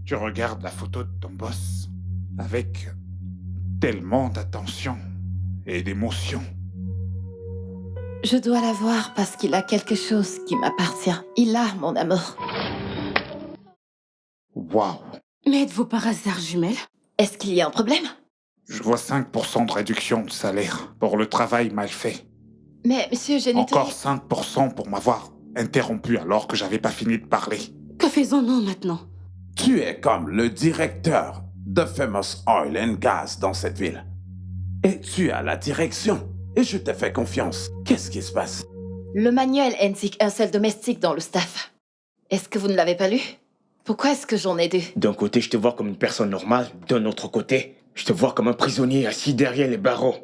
Tu regardes la photo de ton boss avec tellement d'attention et d'émotion. Je dois la voir parce qu'il a quelque chose qui m'appartient. Il a mon amour. Waouh! Mais êtes-vous par hasard jumelles? Est-ce qu'il y a un problème? Je vois 5% de réduction de salaire pour le travail mal fait. Mais monsieur, je n'étais... Encore 5% pour m'avoir interrompu alors que j'avais pas fini de parler. Que faisons-nous maintenant? Tu es comme le directeur de Famous Oil and Gas dans cette ville. Et tu as la direction. Et je te fais confiance. Qu'est-ce qui se passe? Le manuel indique un seul domestique dans le staff. Est-ce que vous ne l'avez pas lu? Pourquoi est-ce que j'en ai deux? D'un côté, je te vois comme une personne normale. D'un autre côté, je te vois comme un prisonnier assis derrière les barreaux.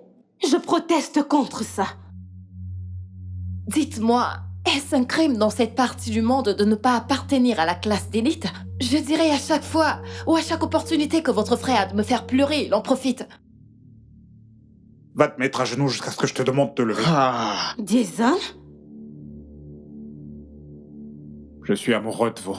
Je proteste contre ça. Dites-moi, est-ce un crime dans cette partie du monde de ne pas appartenir à la classe d'élite? Je dirais à chaque fois, ou à chaque opportunité que votre frère a de me faire pleurer, il en profite. Va te mettre à genoux jusqu'à ce que je te demande de te lever. Ah! Jason? Je suis amoureux de vous.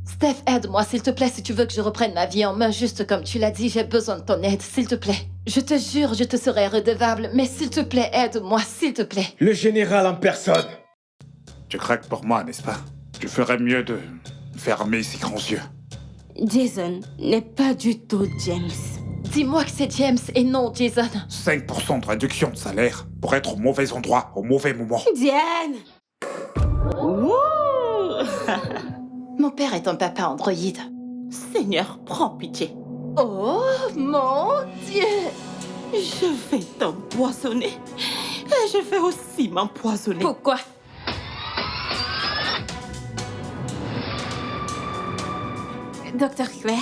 Steph, aide-moi, s'il te plaît, si tu veux que je reprenne ma vie en main, juste comme tu l'as dit, j'ai besoin de ton aide, s'il te plaît. Je te jure, je te serai redevable, mais s'il te plaît, aide-moi, s'il te plaît. Le général en personne! Tu craques pour moi, n'est-ce pas? Tu ferais mieux de fermer ces grands yeux. Jason n'est pas du tout James. Dis-moi que c'est James et non Jason. 5% de réduction de salaire pour être au mauvais endroit, au mauvais moment. Diane! Ouh! Mon père est un papa androïde. Seigneur, prends pitié. Oh mon Dieu! Je vais t'empoisonner. Et je vais aussi m'empoisonner. Pourquoi? Docteur Claire,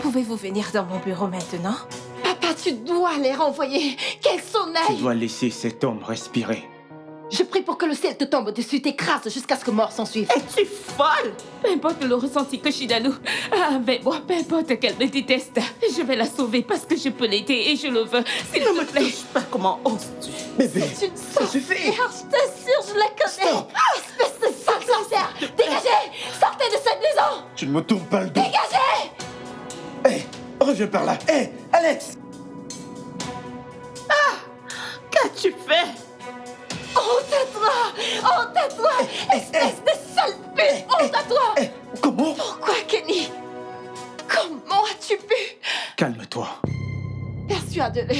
pouvez-vous venir dans mon bureau maintenant? Papa, tu dois les renvoyer. Qu'elles s'en Tu aillent. dois laisser cet homme respirer. Je prie pour que le ciel te tombe dessus, t'écrase jusqu'à ce que mort s'en suive. Es-tu folle? Peu importe le ressenti que Shidalu a avec moi, peu importe qu'elle me déteste, je vais la sauver parce que je peux l'aider et je le veux. S'il te plaît. Touche pas, comment oses-tu? Bébé, C'est une ça suffit! Je t'assure, je la connais. Stop. Espèce de sale sorcière. Dégagez. Sortez de cette maison. Tu ne me tournes pas le dos! Dégagez. Hé! Reviens par là! Hé! Alex! Qu'as-tu fait? Honte à toi. Honte à toi. Espèce de sale pute. Honte à toi. Hé! Comment? Pourquoi, Kenny? Comment as-tu pu? Calme-toi. Persuade-le.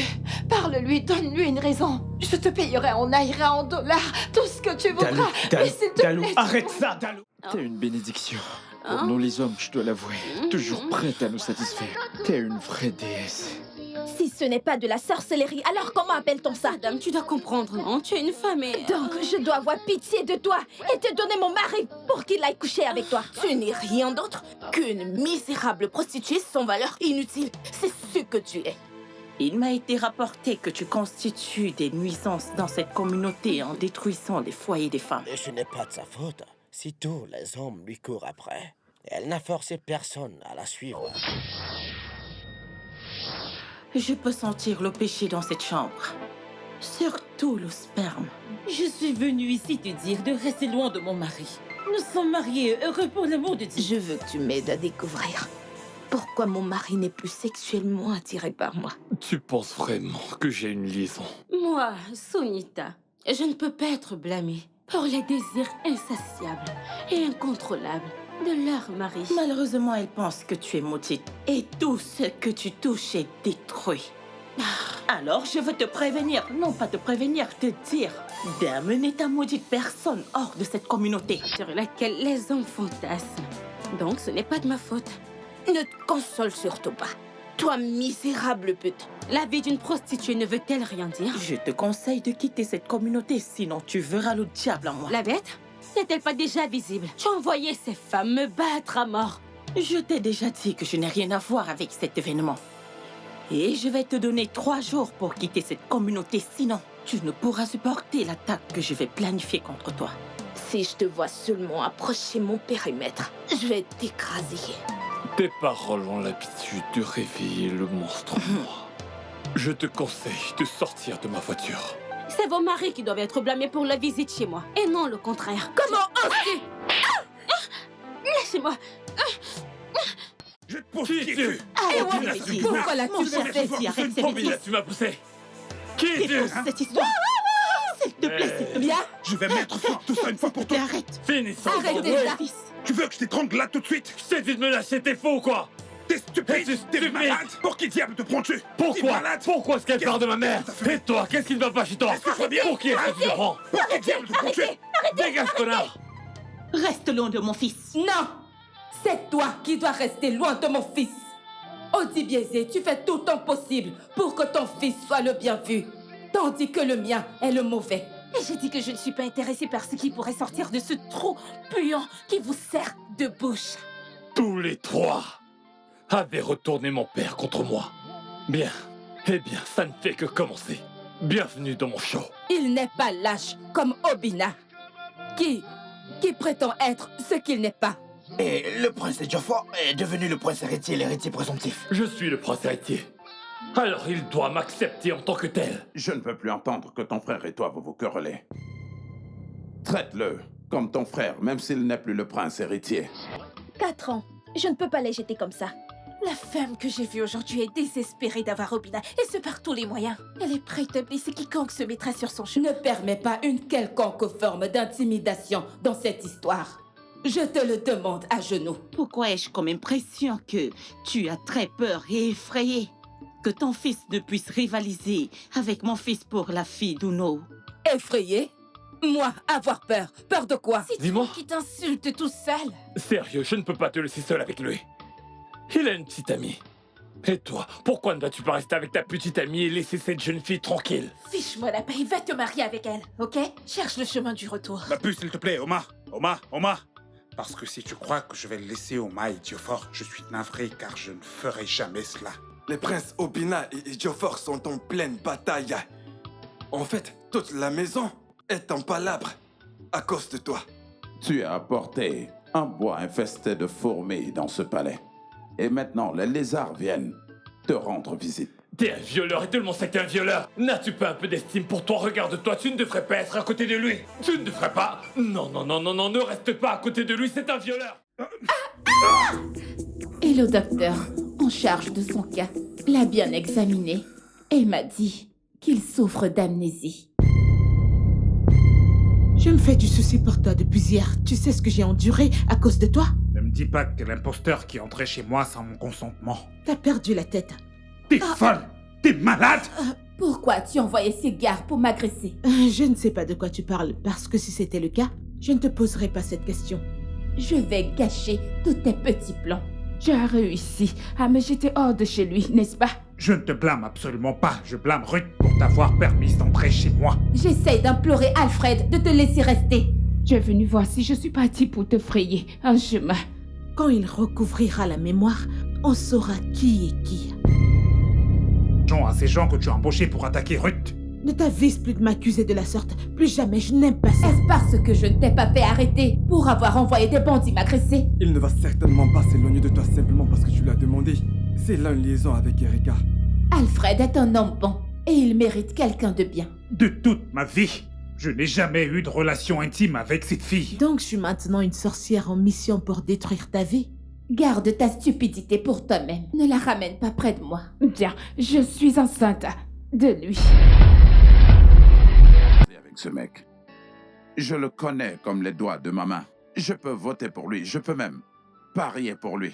Parle-lui, donne-lui une raison. Je te payerai en naira, en dollars, tout ce que tu voudras. Mais s'il te Dalou, plaît... arrête ça, Dalou! T'es une bénédiction. Pour Hein? nous les hommes, je dois l'avouer. Toujours prête à nous satisfaire. T'es une vraie déesse. Si ce n'est pas de la sorcellerie, alors comment appelle-t-on ça? Madame, tu dois comprendre, non? Tu es une femme et... Donc, je dois avoir pitié de toi et te donner mon mari pour qu'il aille coucher avec toi. Tu n'es rien d'autre qu'une misérable prostituée sans valeur inutile. C'est ce que tu es. Il m'a été rapporté que tu constitues des nuisances dans cette communauté en détruisant les foyers des femmes. Et ce n'est pas de sa faute. Si tous les hommes lui courent après, elle n'a forcé personne à la suivre. Je peux sentir le péché dans cette chambre. Surtout le sperme. Je suis venue ici te dire de rester loin de mon mari. Nous sommes mariés, heureux pour l'amour de Dieu. Je veux que tu m'aides à découvrir pourquoi mon mari n'est plus sexuellement attiré par moi. Tu penses vraiment que j'ai une liaison? Moi, Sunita, je ne peux pas être blâmée pour les désirs insatiables et incontrôlables de leur mari. Malheureusement, elle pense que tu es maudite. Et tout ce que tu touches est détruit. Alors, je veux te prévenir, non pas te prévenir, te dire d'amener ta maudite personne hors de cette communauté. Sur laquelle les hommes fantasment. Donc, ce n'est pas de ma faute. Ne te console surtout pas. Toi, misérable pute. La vie d'une prostituée ne veut-elle rien dire? Je te conseille de quitter cette communauté, sinon tu verras le diable en moi. La bête n'est-elle pas déjà visible? Tu as envoyé ces femmes me battre à mort. Je t'ai déjà dit que je n'ai rien à voir avec cet événement. Et je vais te donner 3 jours pour quitter cette communauté, sinon tu ne pourras supporter l'attaque que je vais planifier contre toi. Si je te vois seulement approcher mon périmètre, je vais t'écraser. Tes paroles ont l'habitude de réveiller le monstre en moi. Je te conseille de sortir de ma voiture. C'est vos maris qui doivent être blâmés pour la visite chez moi, et non le contraire. Comment oses-tu? Laissez-moi. Pousse, Qui qui es-tu? es-tu? Arrête, Arrête, Métis. pourquoi l'as-tu Mon fait? Métis, arrête ces Obina, bêtises. tu m'as poussé. Qui es-tu? Dépose cette histoire. S'il te plaît, s'il te plaît. Bien, Je vais mettre fin à tout ça une fois pour toutes. Arrête. Finissons. arrêtez ça. Fils. Tu veux que je t'étrangle là tout de suite? Je t'ai dit de me lâcher, t'es faux ou quoi? T'es stupide? Es-tu T'es stupide? malade? Pour qui diable te prends-tu? T'es Pourquoi? malade? Pourquoi est-ce qu'elle Qu'est-ce parle de ma mère? que t'as fait? Et toi, qu'est-ce qui ne va pas chez toi? Est-ce que je vois bien? Pour qui est-ce que tu te prends? Pour qui diable te prends-tu? Dégage, connard! Reste loin de mon fils. Non, c'est toi qui dois rester loin de mon fils. Odi Biaisé, tu fais tout ton possible pour que ton fils soit le bien vu, tandis que le mien est le mauvais. Et j'ai dit que je ne suis pas intéressée par ce qui pourrait sortir de ce trou puant qui vous sert de bouche. Tous les trois avaient retourné mon père contre moi. Bien. Eh bien, ça ne fait que commencer. Bienvenue dans mon show. Il n'est pas lâche comme Obina, qui prétend être ce qu'il n'est pas. Et le prince Ejiofor est devenu le prince héritier, l'héritier présomptif. Je suis le prince héritier. Alors il doit m'accepter en tant que tel. Je ne peux plus entendre que ton frère et toi vous querellez. Traite-le comme ton frère, même s'il n'est plus le prince héritier. 4 ans. Je ne peux pas les jeter comme ça. La femme que j'ai vue aujourd'hui est désespérée d'avoir Obina, et ce par tous les moyens. Elle est prête à blesser quiconque se mettra sur son chemin. Ne permets pas une quelconque forme d'intimidation dans cette histoire. Je te le demande à genoux. Pourquoi ai-je comme impression que tu as très peur et effrayé que ton fils ne puisse rivaliser avec mon fils pour la fille d'Uno? Effrayé? Moi, avoir peur. Peur de quoi? C'est Dis-moi. toi qui t'insulte tout seul. Sérieux, je ne peux pas te laisser seul avec lui. Il a une petite amie. Et toi, pourquoi ne vas-tu pas rester avec ta petite amie et laisser cette jeune fille tranquille? Fiche-moi la paix, va te marier avec elle, ok? Cherche le chemin du retour. Ma puce, s'il te plaît, Oma. Oma. Parce que si tu crois que je vais laisser Oma et Ejiofor, je suis navré car je ne ferai jamais cela. Les princes Obina et Ejiofor sont en pleine bataille. En fait, toute la maison est en palabre à cause de toi. Tu as apporté un bois infesté de fourmis dans ce palais. Et maintenant, les lézards viennent te rendre visite. T'es un violeur et tout le monde sait que t'es un violeur. N'as-tu pas un peu d'estime pour toi? Regarde-toi, tu ne devrais pas être à côté de lui. Tu ne devrais pas. Non, ne reste pas à côté de lui, c'est un violeur. Et le docteur, en charge de son cas, l'a bien examiné et m'a dit qu'il souffre d'amnésie. Je me fais du souci pour toi depuis hier. Tu sais ce que j'ai enduré à cause de toi? Ne me dis pas que t'es l'imposteur qui est entré chez moi sans mon consentement. T'as perdu la tête. T'es folle! T'es malade! Pourquoi as-tu envoyé ces gars pour m'agresser? Je ne sais pas de quoi tu parles, parce que si c'était le cas, je ne te poserais pas cette question. Je vais gâcher tous tes petits plans. Tu as réussi à me jeter hors de chez lui, n'est-ce pas? Je ne te blâme absolument pas. Je blâme Ruth pour t'avoir permis d'entrer chez moi. J'essaie d'implorer Alfred de te laisser rester. Tu es venu voir si je suis partie pour te frayer un chemin. Quand il recouvrira la mémoire, on saura qui est qui. À ces gens que tu as embauchés pour attaquer Ruth. Ne t'avise plus de m'accuser de la sorte. Plus jamais, je n'aime pas ça. Est-ce parce que je ne t'ai pas fait arrêter pour avoir envoyé des bandits m'agresser? Il ne va certainement pas s'éloigner de toi simplement parce que tu l'as demandé. C'est là une liaison avec Erika. Alfred est un homme bon et il mérite quelqu'un de bien. De toute ma vie, je n'ai jamais eu de relation intime avec cette fille. Donc je suis maintenant une sorcière en mission pour détruire ta vie? Garde ta stupidité pour toi-même. Ne la ramène pas près de moi. Bien, je suis enceinte de lui. Avec ce mec, je le connais comme les doigts de ma main. Je peux voter pour lui, je peux même parier pour lui.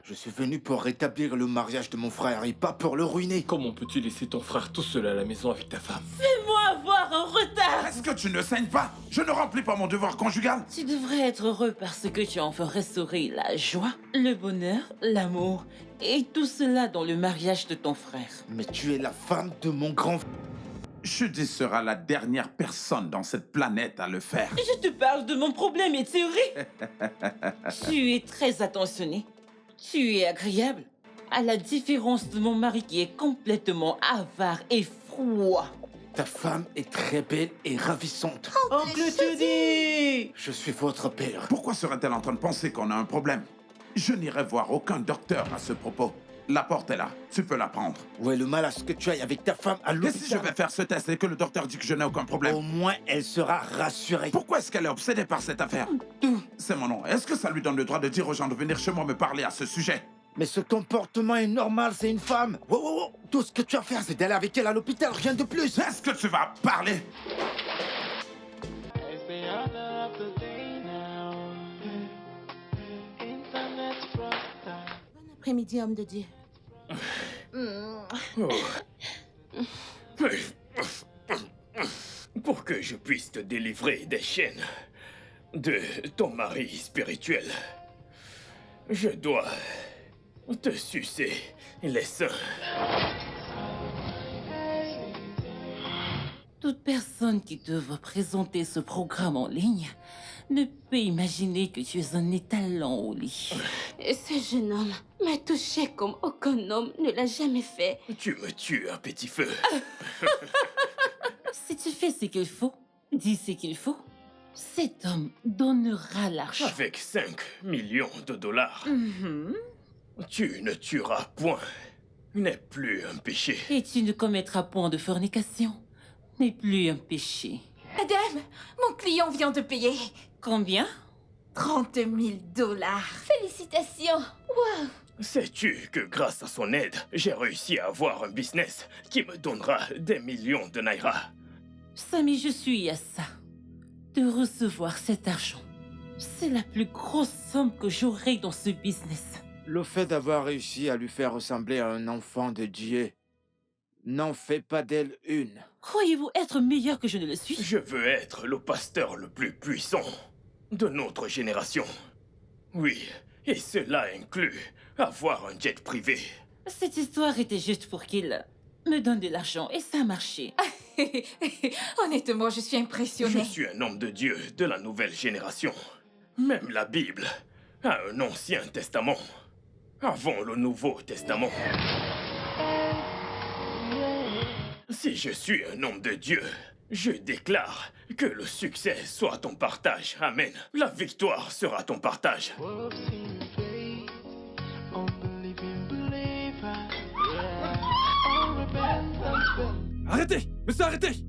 Je suis venu pour rétablir le mariage de mon frère et pas pour le ruiner. Comment peux-tu laisser ton frère tout seul à la maison avec ta femme? Fais-moi avoir un retard. Est-ce que tu ne saignes pas? Je ne remplis pas mon devoir conjugal. Tu devrais être heureux parce que tu as enfin restauré la joie, le bonheur, l'amour et tout cela dans le mariage de ton frère. Mais tu es la femme de mon grand... Judy sera la dernière personne dans cette planète à le faire. Je te parle de mon problème et tu ris. Tu es très attentionné. Tu es agréable. À la différence de mon mari qui est complètement avare et froid. Ta femme est très belle et ravissante. Oncle Judy! Je suis votre père. Pourquoi serait-elle en train de penser qu'on a un problème? Je n'irai voir aucun docteur à ce propos. La porte est là, tu peux la prendre. Où est le mal à ce que tu ailles avec ta femme à Et l'hôpital? si je vais faire ce test et que le docteur dit que je n'ai aucun problème? Au moins, elle sera rassurée. Pourquoi est-ce qu'elle est obsédée par cette affaire? C'est mon nom. Est-ce que ça lui donne le droit de dire aux gens de venir chez moi me parler à ce sujet? Mais ce comportement est normal, c'est une femme. Wow, wow, wow. Tout ce que tu as à faire, c'est d'aller avec elle à l'hôpital, rien de plus. Est-ce que tu vas parler? Bon après-midi, homme de Dieu. Pour que je puisse te délivrer des chaînes de ton mari spirituel, je dois te sucer les seins. Toute personne qui te voit présenter ce programme en ligne ne peut imaginer que tu es un étalon au lit. Et ce jeune homme m'a touché comme aucun homme ne l'a jamais fait. Tu me tues à petit feu. Si tu fais ce qu'il faut, dis ce qu'il faut, cet homme donnera l'argent. Avec 5 millions de dollars, tu ne tueras point. N'est plus un péché. Et tu ne commettras point de fornication. N'est plus un péché. Madame, mon client vient de payer Combien? 30 000 dollars. Félicitations. Wow. Sais-tu que grâce à son aide, j'ai réussi à avoir un business qui me donnera des millions de naira? Samy, je suis à ça. De recevoir cet argent. C'est la plus grosse somme que j'aurai dans ce business. Le fait d'avoir réussi à lui faire ressembler à un enfant de Dieu n'en fait pas d'elle une. Croyez-vous être meilleur que je ne le suis? Je veux être le pasteur le plus puissant de notre génération. Oui, et cela inclut avoir un jet privé. Cette histoire était juste pour qu'il me donne de l'argent et ça a marché. Honnêtement, je suis Je impressionnée. suis un homme de Dieu de la nouvelle génération. Même la Bible a un ancien testament avant le Nouveau Testament. Si je suis un homme de Dieu, je déclare que le succès soit ton partage. Amen. La victoire sera ton partage. Arrêtez! Monsieur, arrêtez!